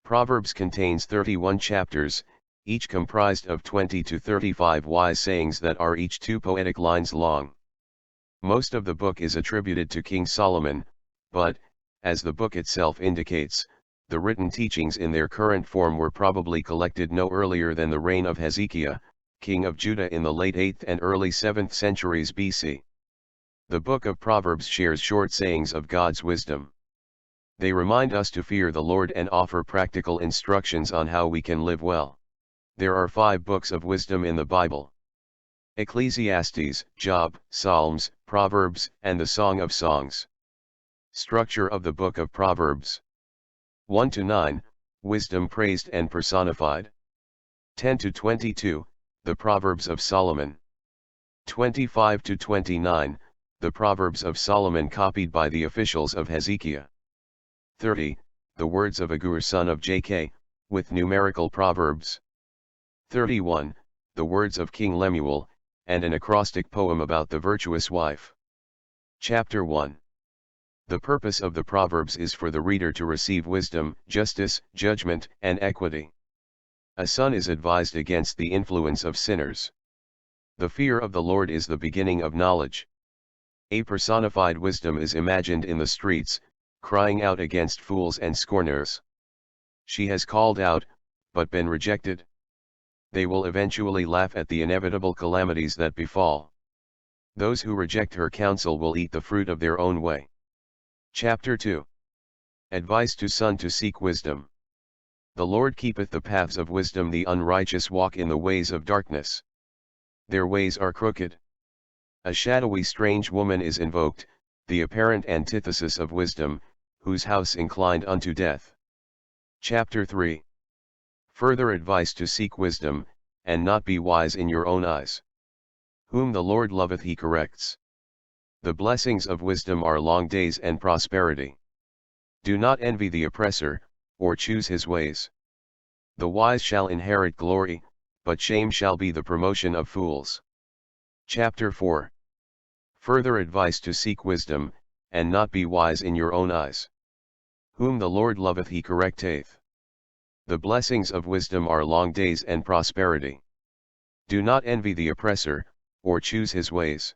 Proverbs contains 31 chapters, each comprised of 20 to 35 wise sayings that are each 2 poetic lines long. Most of the book is attributed to King Solomon, but, as the book itself indicates, the written teachings in their current form were probably collected no earlier than the reign of Hezekiah, king of Judah in the late 8th and early 7th centuries BC. The book of Proverbs shares short sayings of God's wisdom. They remind us to fear the Lord and offer practical instructions on how we can live well. There are 5 books of wisdom in the Bible: Ecclesiastes, Job, Psalms, Proverbs, and the Song of Songs. Structure of the Book of Proverbs: 1 to 9, Wisdom praised and personified. 10 to 22, the Proverbs of Solomon. 25 to 29, the Proverbs of Solomon copied by the officials of Hezekiah. 30, the words of Agur son of J.K., with numerical proverbs. 31, the words of King Lemuel, and an acrostic poem about the virtuous wife. Chapter 1. The purpose of the Proverbs is for the reader to receive wisdom, justice, judgment, and equity. A son is advised against the influence of sinners. The fear of the Lord is the beginning of knowledge. A personified wisdom is imagined in the streets, crying out against fools and scorners. She has called out, but been rejected. They will eventually laugh at the inevitable calamities that befall. Those who reject her counsel will eat the fruit of their own way. Chapter 2. Advice to son to seek wisdom. The Lord keepeth the paths of wisdom, the unrighteous walk in the ways of darkness. Their ways are crooked. A shadowy strange woman is invoked, the apparent antithesis of wisdom, whose house inclined unto death. Chapter 3. Further advice to seek wisdom, and not be wise in your own eyes. Whom the Lord loveth he corrects. The blessings of wisdom are long days and prosperity. Do not envy the oppressor, or choose his ways. The wise shall inherit glory, but shame shall be the promotion of fools. Chapter 4. Further advice to seek wisdom, and not be wise in your own eyes. Whom the Lord loveth he correcteth. The blessings of wisdom are long days and prosperity. Do not envy the oppressor, or choose his ways.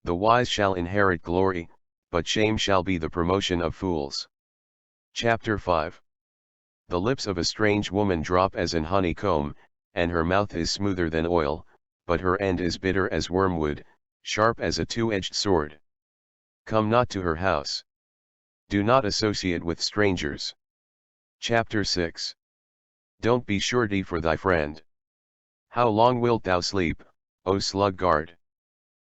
The wise shall inherit glory, but shame shall be the promotion of fools. Chapter 5. The lips of a strange woman drop as an honeycomb, and her mouth is smoother than oil, but her end is bitter as wormwood, sharp as a two-edged sword. Come not to her house. Do not associate with strangers. Chapter 6. Don't be surety for thy friend. How long wilt thou sleep, O sluggard?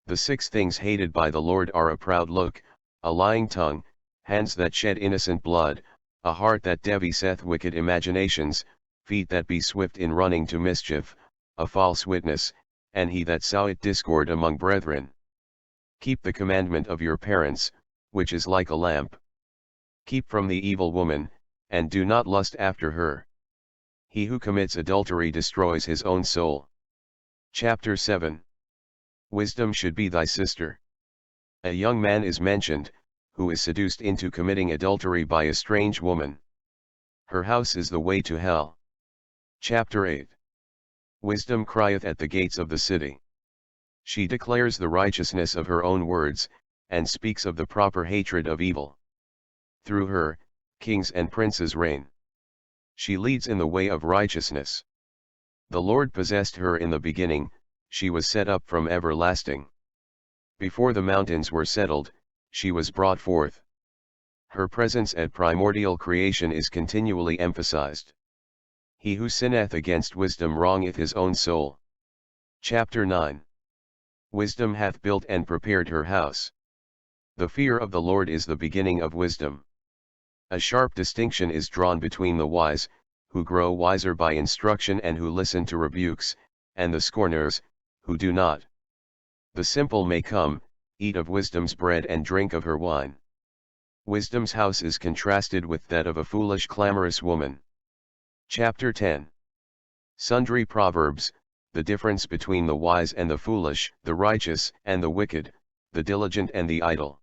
The 6 things hated by the Lord are a proud look, a lying tongue, hands that shed innocent blood, a heart that deviseth wicked imaginations, feet that be swift in running to mischief, a false witness, and he that soweth discord among brethren. Keep the commandment of your parents, which is like a lamp. Keep from the evil woman, and do not lust after her. He who commits adultery destroys his own soul. Chapter 7. Wisdom should be thy sister. A young man is mentioned, who is seduced into committing adultery by a strange woman. Her house is the way to hell. Chapter 8. Wisdom crieth at the gates of the city. She declares the righteousness of her own words, and speaks of the proper hatred of evil. Through her, kings and princes reign. She leads in the way of righteousness. The Lord possessed her in the beginning, she was set up from everlasting. Before the mountains were settled, she was brought forth. Her presence at primordial creation is continually emphasized. He who sinneth against wisdom wrongeth his own soul. Chapter 9. Wisdom hath built and prepared her house. The fear of the Lord is the beginning of wisdom. A sharp distinction is drawn between the wise, who grow wiser by instruction and who listen to rebukes, and the scorners, who do not. The simple may come, eat of wisdom's bread and drink of her wine. Wisdom's house is contrasted with that of a foolish clamorous woman. Chapter 10. Sundry proverbs, the difference between the wise and the foolish, the righteous and the wicked, the diligent and the idle.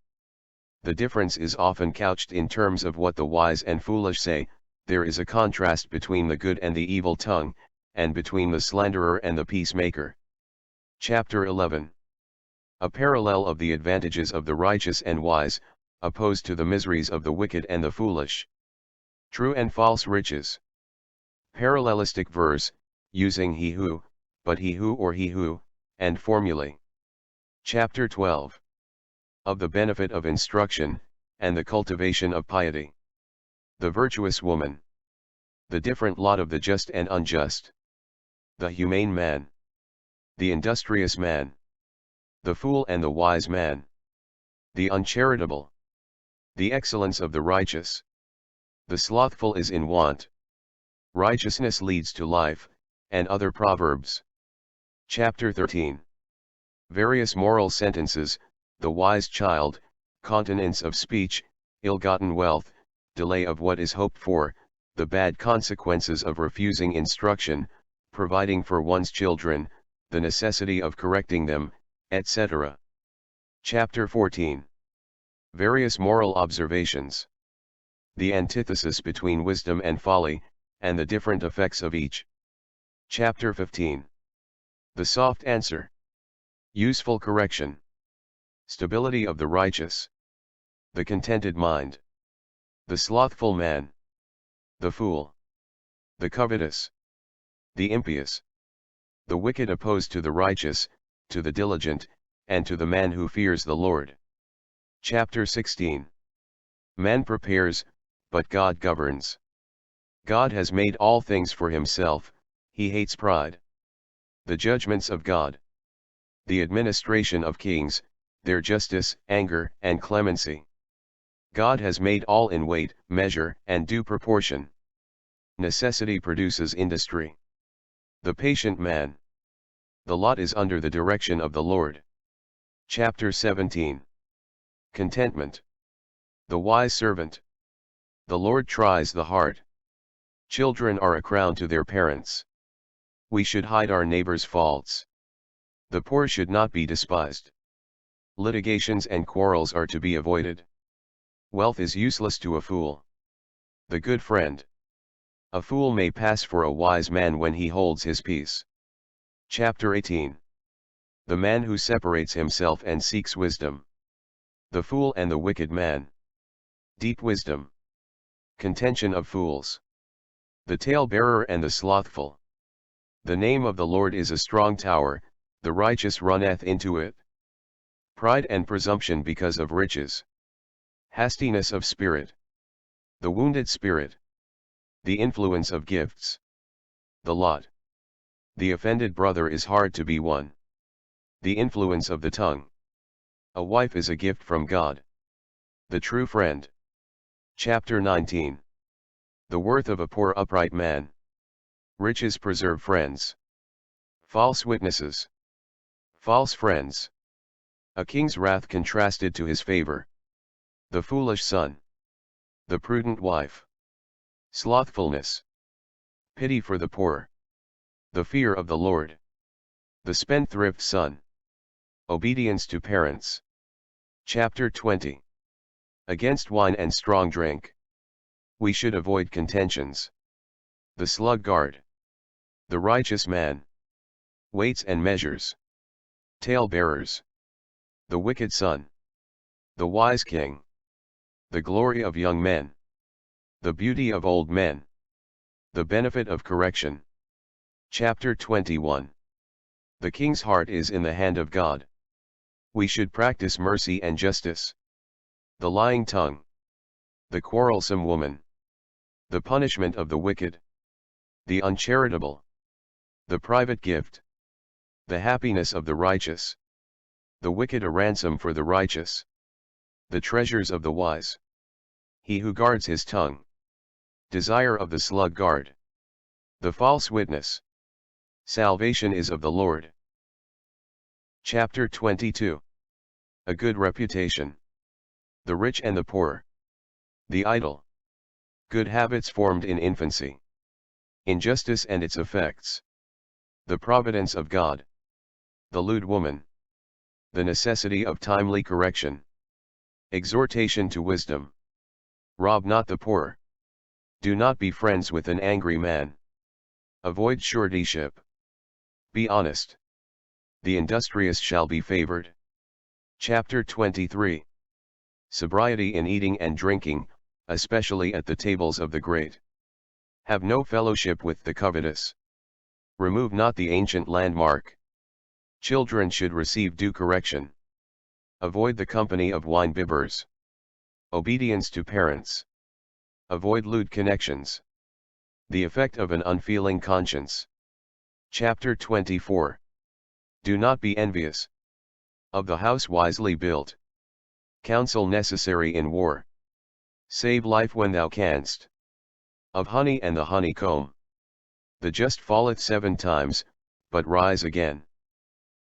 The difference is often couched in terms of what the wise and foolish say, there is a contrast between the good and the evil tongue, and between the slanderer and the peacemaker. Chapter 11. A parallel of the advantages of the righteous and wise, opposed to the miseries of the wicked and the foolish. True and false riches. Parallelistic verse, using he who, but he who or he who, and formulae. Chapter 12. Of the benefit of instruction, and the cultivation of piety. The virtuous woman. The different lot of the just and unjust. The humane man. The industrious man. The fool and the wise man. The uncharitable. The excellence of the righteous. The slothful is in want. Righteousness leads to life, and other proverbs. Chapter 13. Various moral sentences, the wise child, continence of speech, ill-gotten wealth, delay of what is hoped for, the bad consequences of refusing instruction, providing for one's children, the necessity of correcting them, etc. Chapter 14. Various moral observations. The antithesis between wisdom and folly, and the different effects of each. Chapter 15. The soft answer. Useful correction. Stability of the righteous. The contented mind. The slothful man. The fool. The covetous. The impious. The wicked opposed to the righteous, to the diligent, and to the man who fears the Lord. Chapter 16. Man prepares, but God governs. God has made all things for himself, he hates pride. The judgments of God. The administration of kings, their justice, anger, and clemency. God has made all in weight, measure, and due proportion. Necessity produces industry. The patient man. The lot is under the direction of the Lord. Chapter 17. Contentment. The wise servant. The Lord tries the heart. Children are a crown to their parents. We should hide our neighbor's faults. The poor should not be despised. Litigations and quarrels are to be avoided. Wealth is useless to a fool. The good friend. A fool may pass for a wise man when he holds his peace. Chapter 18. The man who separates himself and seeks wisdom. The fool and the wicked man. Deep wisdom. Contention of fools. The tale-bearer and the slothful. The name of the Lord is a strong tower, the righteous runneth into it. Pride and presumption because of riches. Hastiness of spirit. The wounded spirit. The influence of gifts. The lot. The offended brother is hard to be won. The influence of the tongue. A wife is a gift from God. The true friend. Chapter 19. The worth of a poor upright man. Riches preserve friends. False witnesses. False friends. A king's wrath contrasted to his favor. The foolish son. The prudent wife. Slothfulness. Pity for the poor. The fear of the Lord. The spendthrift son. Obedience to parents. Chapter 20. Against wine and strong drink. We should avoid contentions. The sluggard. The righteous man. Weights and measures. Tale-bearers. The wicked son. The wise king. The glory of young men. The beauty of old men. The benefit of correction. Chapter 21. The king's heart is in the hand of God. We should practice mercy and justice. The lying tongue. The quarrelsome woman. The punishment of the wicked. The uncharitable. The private gift. The happiness of the righteous. The wicked a ransom for the righteous. The treasures of the wise. He who guards his tongue. Desire of the sluggard. The false witness. Salvation is of the Lord. Chapter 22. A good reputation. The rich and the poor. The idle. Good habits formed in infancy. Injustice and its effects. The providence of God. The lewd woman. The necessity of timely correction. Exhortation to wisdom. Rob not the poor. Do not be friends with an angry man. Avoid suretyship. Be honest. The industrious shall be favored. Chapter 23. Sobriety in eating and drinking, especially at the tables of the great. Have no fellowship with the covetous. Remove not the ancient landmark. Children should receive due correction. Avoid the company of wine-bibbers. Obedience to parents. Avoid lewd connections. The effect of an unfeeling conscience. Chapter 24. Do not be envious of the house wisely built. Counsel necessary in war. Save life when thou canst. Of honey and the honeycomb. The just falleth 7 times, but rise again.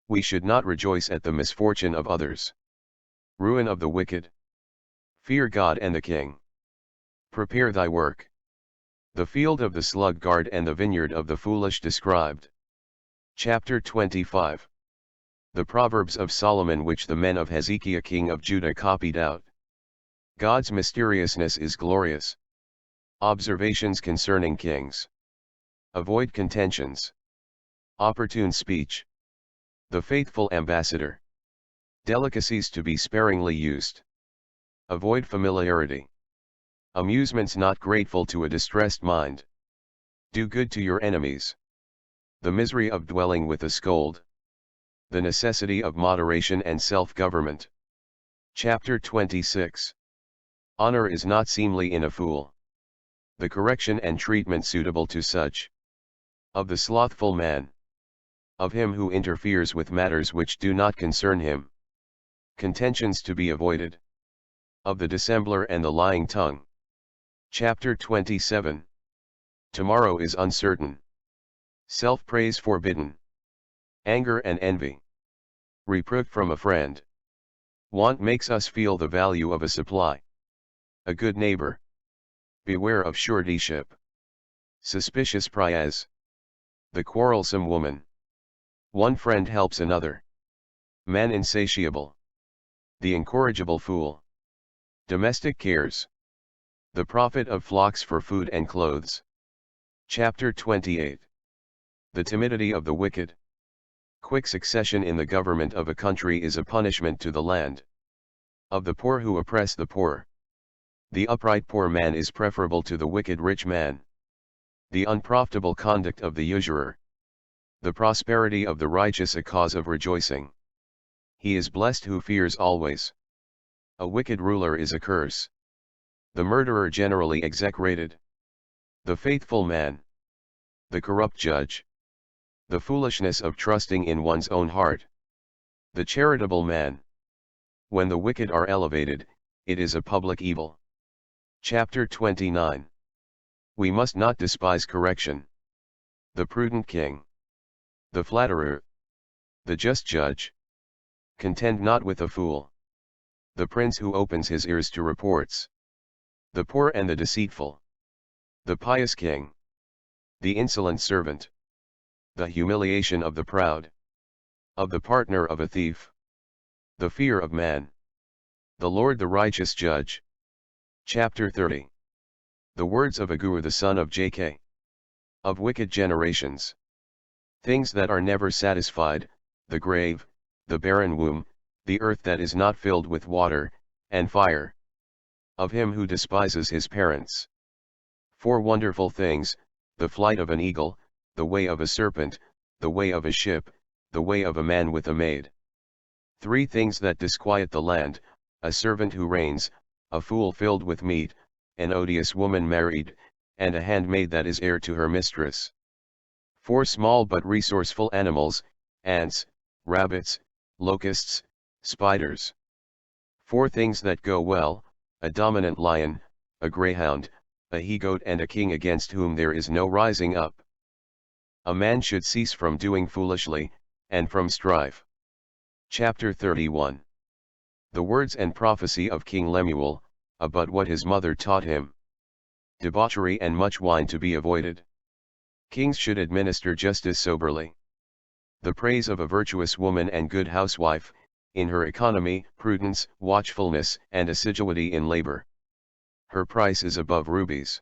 We should not rejoice at the misfortune of others. Ruin of the wicked. Fear God and the king. Prepare thy work. The field of the sluggard and the vineyard of the foolish described. Chapter 25. The Proverbs of Solomon which the men of Hezekiah king of Judah copied out. God's mysteriousness is glorious. Observations concerning kings. Avoid contentions. Opportune speech. The faithful ambassador. Delicacies to be sparingly used. Avoid familiarity. Amusements not grateful to a distressed mind. Do good to your enemies. The misery of dwelling with a scold. The necessity of moderation and self-government. Chapter 26. Honor is not seemly in a fool. The correction and treatment suitable to such. Of the slothful man. Of him who interferes with matters which do not concern him. Contentions to be avoided. Of the dissembler and the lying tongue. Chapter 27. Tomorrow is uncertain. Self-praise forbidden. Anger and envy. Reproof from a friend. Want makes us feel the value of a supply. A good neighbor. Beware of suretyship. Suspicious priaz. The quarrelsome woman. One friend helps another. Man insatiable. The incorrigible fool. Domestic cares. The profit of flocks for food and clothes. Chapter 28. The timidity of the wicked. Quick succession in the government of a country is a punishment to the land. Of the poor who oppress the poor. The upright poor man is preferable to the wicked rich man. The unprofitable conduct of the usurer. The prosperity of the righteous a cause of rejoicing. He is blessed who fears always. A wicked ruler is a curse. The murderer generally execrated. The faithful man. The corrupt judge. The foolishness of trusting in one's own heart. The charitable man. When the wicked are elevated, it is a public evil. Chapter 29. We must not despise correction. The prudent king. The flatterer. The just judge. Contend not with a fool. The prince who opens his ears to reports. The poor and the deceitful. The pious king. The insolent servant. The humiliation of the proud. Of the partner of a thief. The fear of man. The Lord the righteous judge. Chapter 30. The words of Agur the son of Jakeh. Of wicked generations. Things that are never satisfied, the grave, the barren womb, the earth that is not filled with water, and fire. Of him who despises his parents. 4 wonderful things, the flight of an eagle, the way of a serpent, the way of a ship, the way of a man with a maid. 3 things that disquiet the land, a servant who reigns, a fool filled with meat, an odious woman married, and a handmaid that is heir to her mistress. 4 small but resourceful animals, ants, rabbits, locusts, spiders. 4 things that go well, a dominant lion, a greyhound, a he-goat and a king against whom there is no rising up. A man should cease from doing foolishly, and from strife. Chapter 31. The words and prophecy of King Lemuel, about what his mother taught him. Debauchery and much wine to be avoided. Kings should administer justice soberly. The praise of a virtuous woman and good housewife, in her economy, prudence, watchfulness, and assiduity in labor. Her price is above rubies.